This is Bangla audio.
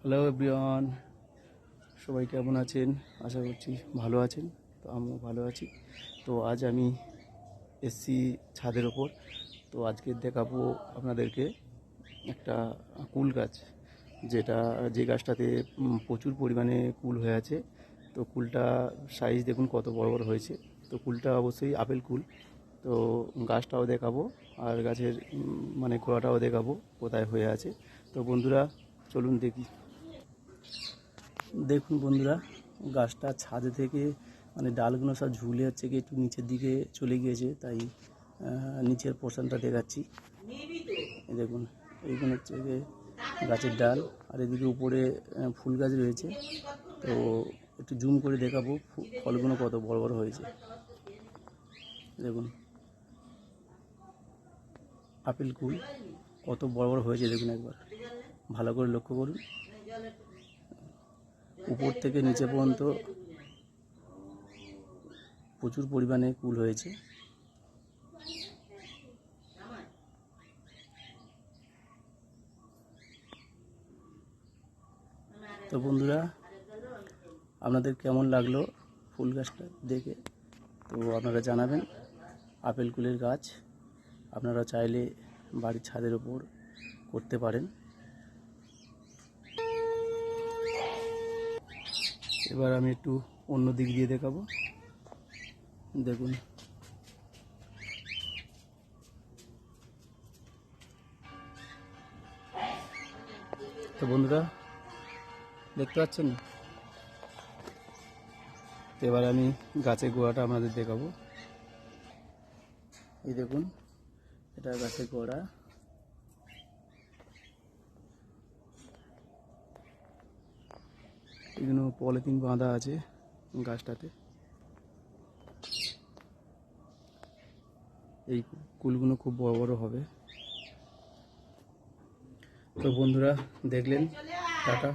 হ্যালো এভরিওয়ান, সবাই কেমন আছেন? আশা করছি ভালো আছেন। তো আমিও ভালো আছি। তো আজ আমি এসছি ছাদের ওপর। তো আজকে দেখাবো আপনাদেরকে একটা কুল গাছ, যে গাছটাতে প্রচুর পরিমাণে কুল হয়ে আছে। তো কুলটা সাইজ দেখুন কত বড় বড় হয়েছে। তো কুলটা অবশ্যই আপেল কুল। তো গাছটাও দেখাবো আর গাছের মানে গোড়াটাও দেখাবো কোথায় হয়ে আছে। তো বন্ধুরা চলুন দেখি। দেখুন বন্ধুরা, গাছটা ছাদে থেকে মানে ডালগুলো সব ঝুলে হচ্ছে কি একটু নিচের দিকে চলে গিয়েছে, তাই নিচের পোর্শনটা দেখাচ্ছি। এই দেখুন, এইগুলো হচ্ছে গিয়ে গাছের ডাল, আর এদিকে উপরে ফুল গাছ রয়েছে। তো একটু জুম করে দেখাবো ফলগুলো কত বড় বড় হয়েছে। দেখুন আপেল কুল কত বড় বড় হয়েছে, দেখুন একবার ভালো করে লক্ষ্য করুন। উপর থেকে নিচে পর্যন্ত প্রচুর পরিমাণে কুল হয়েছে। তো বন্ধুরা, আপনাদের কেমন লাগলো ফুল গাছটা দেখে? তো আপনারা জানাবেন। আপেল কুলের গাছ আপনারা চাইলে বাড়ির ছাদের ওপর করতে পারেন। এবার আমি একটু অন্য দিক দিয়ে দেখাবো। দেখুন, তো বন্ধুরা দেখতে পাচ্ছেন না? তো এবার আমি গাছের গোড়াটা আপনাদের দেখাবো। এই দেখুন, এটা গাছের গোড়া। এগুলো পলিথিন বাঁধা আছে গাছটাতে। এই কুলগুলো খুব বড় বড় হবে। তো বন্ধুরা দেখলেন, টাটা।